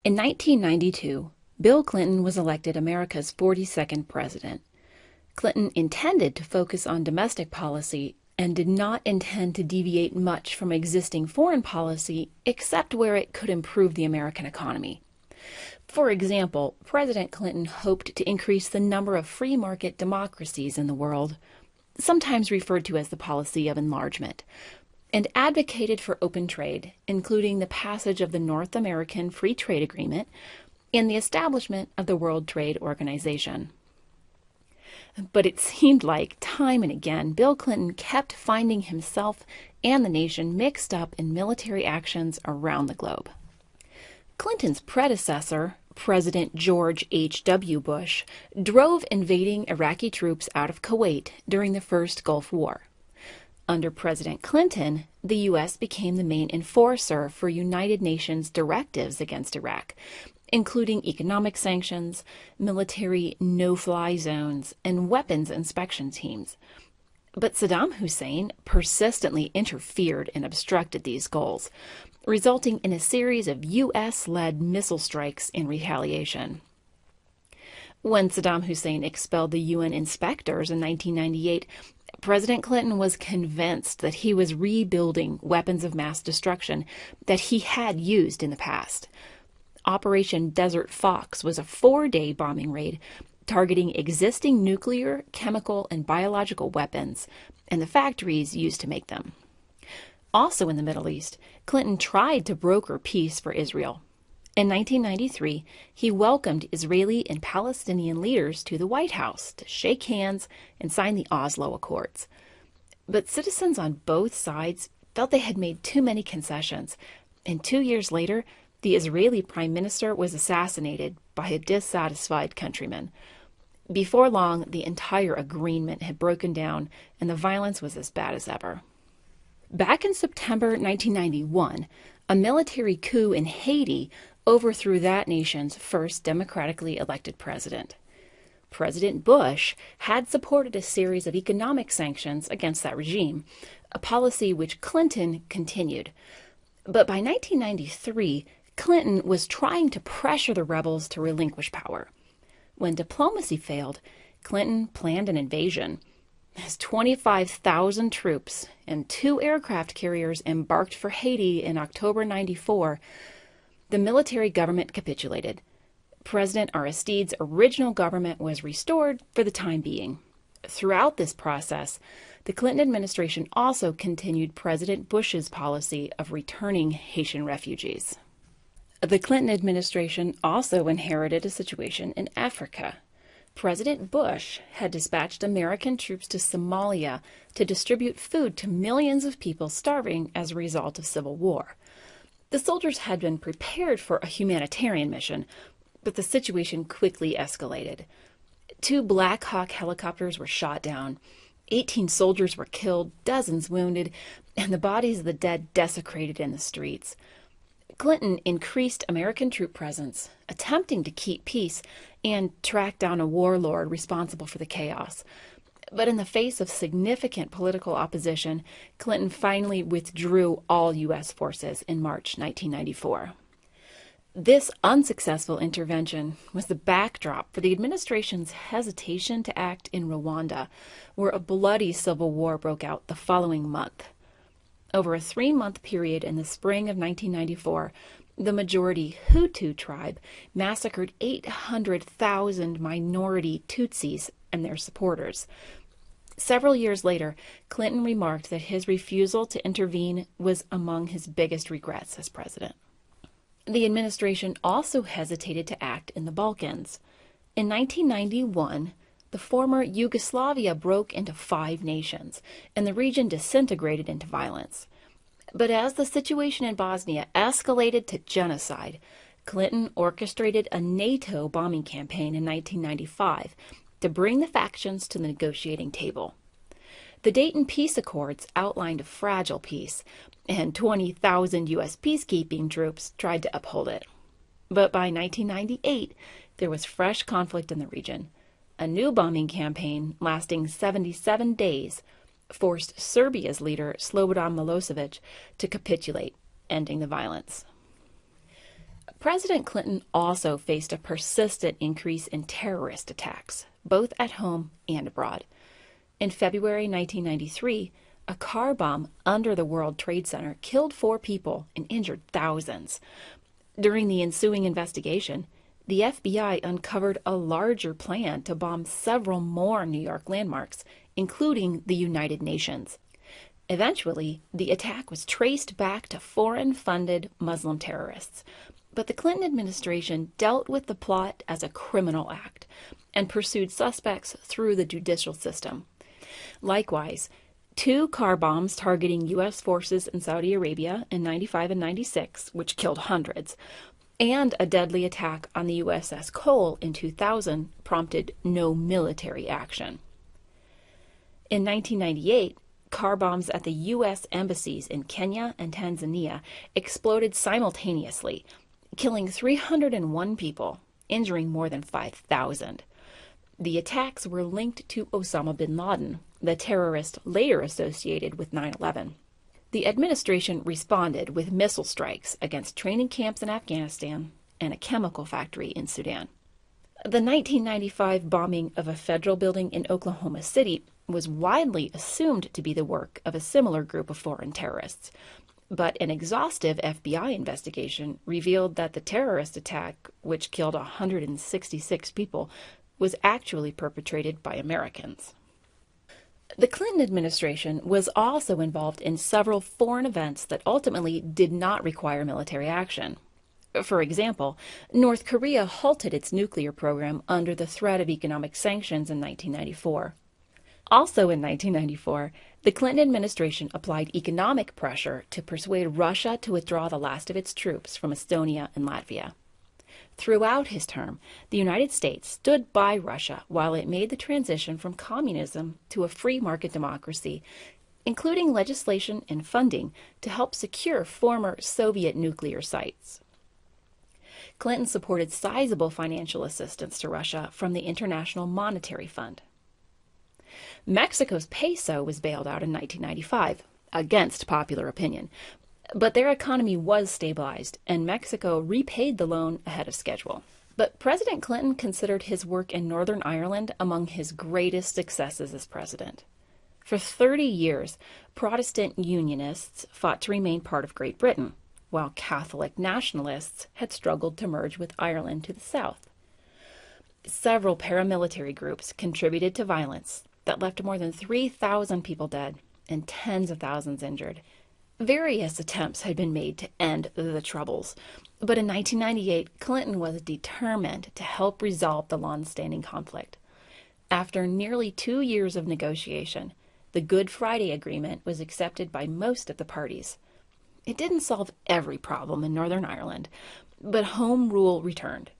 In 1992, Bill Clinton was elected America's 42nd president. Clinton intended to focus on domestic policy and did not intend to deviate much from existing foreign policy except where it could improve the American economy. For example, President Clinton hoped to increase the number of free market democracies in the world, sometimes referred to as the policy of enlargement, and advocated for open trade, including the passage of the North American Free Trade Agreement and the establishment of the World Trade Organization. But it seemed like, time and again, Bill Clinton kept finding himself and the nation mixed up in military actions around the globe. Clinton's predecessor, President George H.W. Bush, drove invading Iraqi troops out of Kuwait during the first Gulf War. Under President Clinton, the U.S. became the main enforcer for United Nations directives against Iraq, including economic sanctions, military no-fly zones, and weapons inspection teams. But Saddam Hussein persistently interfered and obstructed these goals, resulting in a series of U.S.-led missile strikes in retaliation. When Saddam Hussein expelled the UN inspectors in 1998, President Clinton was convinced that he was rebuilding weapons of mass destruction that he had used in the past. Operation Desert Fox was a 4-day bombing raid targeting existing nuclear, chemical, and biological weapons and the factories used to make them. Also in the Middle East, Clinton tried to broker peace for Israel. In 1993, he welcomed Israeli and Palestinian leaders to the White House to shake hands and sign the Oslo Accords. But citizens on both sides felt they had made too many concessions, and 2 years later, the Israeli prime minister was assassinated by a dissatisfied countryman. Before long, the entire agreement had broken down, and the violence was as bad as ever. Back in September 1991, a military coup in Haiti overthrew that nation's first democratically elected president. President Bush had supported a series of economic sanctions against that regime, a policy which Clinton continued. But by 1993, Clinton was trying to pressure the rebels to relinquish power. When diplomacy failed, Clinton planned an invasion. His 25,000 troops and 2 aircraft carriers embarked for Haiti in October 94. The military government capitulated. President Aristide's original government was restored for the time being. Throughout this process, the Clinton administration also continued President Bush's policy of returning Haitian refugees. The Clinton administration also inherited a situation in Africa. President Bush had dispatched American troops to Somalia to distribute food to millions of people starving as a result of civil war. The soldiers had been prepared for a humanitarian mission, but the situation quickly escalated. 2 Black Hawk helicopters were shot down, 18 soldiers were killed, dozens wounded, and the bodies of the dead desecrated in the streets. Clinton increased American troop presence, attempting to keep peace and track down a warlord responsible for the chaos. But in the face of significant political opposition, Clinton finally withdrew all U.S. forces in March 1994. This unsuccessful intervention was the backdrop for the administration's hesitation to act in Rwanda, where a bloody civil war broke out the following month. Over a 3-month period in the spring of 1994, the majority Hutu tribe massacred 800,000 minority Tutsis and their supporters. Several years later, Clinton remarked that his refusal to intervene was among his biggest regrets as president. The administration also hesitated to act in the Balkans. In 1991, the former Yugoslavia broke into 5 nations, and the region disintegrated into violence. But as the situation in Bosnia escalated to genocide, Clinton orchestrated a NATO bombing campaign in 1995 to bring the factions to the negotiating table. The Dayton Peace Accords outlined a fragile peace, and 20,000 U.S. peacekeeping troops tried to uphold it. But by 1998, there was fresh conflict in the region. A new bombing campaign lasting 77 days forced Serbia's leader Slobodan Milosevic to capitulate, ending the violence. President Clinton also faced a persistent increase in terrorist attacks, both at home and abroad. In February 1993, a car bomb under the World Trade Center killed 4 people and injured thousands. During the ensuing investigation, the FBI uncovered a larger plan to bomb several more New York landmarks, including the United Nations. Eventually, the attack was traced back to foreign-funded Muslim terrorists, but the Clinton administration dealt with the plot as a criminal act and pursued suspects through the judicial system. Likewise, 2 car bombs targeting U.S. forces in Saudi Arabia in 95 and 96, which killed hundreds, and a deadly attack on the USS Cole in 2000 prompted no military action. In 1998, car bombs at the U.S. embassies in Kenya and Tanzania exploded simultaneously, killing 301 people, injuring more than 5,000. The attacks were linked to Osama bin Laden, the terrorist later associated with 9/11. The administration responded with missile strikes against training camps in Afghanistan and a chemical factory in Sudan. The 1995 bombing of a federal building in Oklahoma City was widely assumed to be the work of a similar group of foreign terrorists, but an exhaustive FBI investigation revealed that the terrorist attack, which killed 166 people, was actually perpetrated by Americans. The Clinton administration was also involved in several foreign events that ultimately did not require military action. For example, North Korea halted its nuclear program under the threat of economic sanctions in 1994. Also in 1994, the Clinton administration applied economic pressure to persuade Russia to withdraw the last of its troops from Estonia and Latvia. Throughout his term, the United States stood by Russia while it made the transition from communism to a free market democracy, including legislation and funding to help secure former Soviet nuclear sites. Clinton supported sizable financial assistance to Russia from the International Monetary Fund. Mexico's peso was bailed out in 1995, against popular opinion, but their economy was stabilized, and Mexico repaid the loan ahead of schedule. But President Clinton considered his work in Northern Ireland among his greatest successes as president. For 30 years, Protestant Unionists fought to remain part of Great Britain, while Catholic nationalists had struggled to merge with Ireland to the south. Several paramilitary groups contributed to violence that left more than 3,000 people dead and tens of thousands injured. Various attempts had been made to end the Troubles, but in 1998, Clinton was determined to help resolve the long-standing conflict. After nearly 2 years of negotiation, the Good Friday Agreement was accepted by most of the parties. It didn't solve every problem in Northern Ireland, but home rule returned.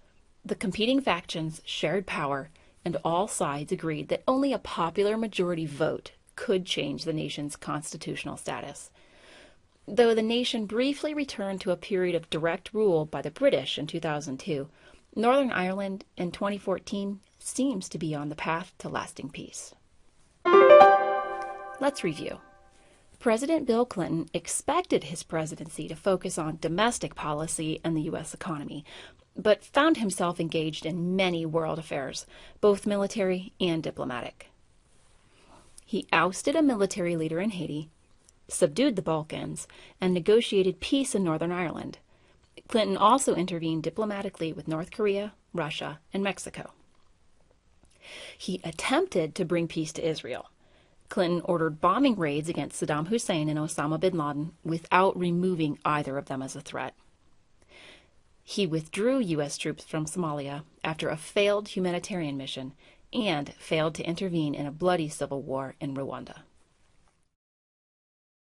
The competing factions shared power, and all sides agreed that only a popular majority vote could change the nation's constitutional status. Though the nation briefly returned to a period of direct rule by the British in 2002, Northern Ireland in 2014 seems to be on the path to lasting peace. Let's review. President Bill Clinton expected his presidency to focus on domestic policy and the U.S. economy, but found himself engaged in many world affairs, both military and diplomatic. He ousted a military leader in Haiti, subdued the Balkans, and negotiated peace in Northern Ireland. Clinton also intervened diplomatically with North Korea, Russia, and Mexico. He attempted to bring peace to Israel. Clinton ordered bombing raids against Saddam Hussein and Osama bin Laden without removing either of them as a threat. He withdrew U.S. troops from Somalia after a failed humanitarian mission and failed to intervene in a bloody civil war in Rwanda.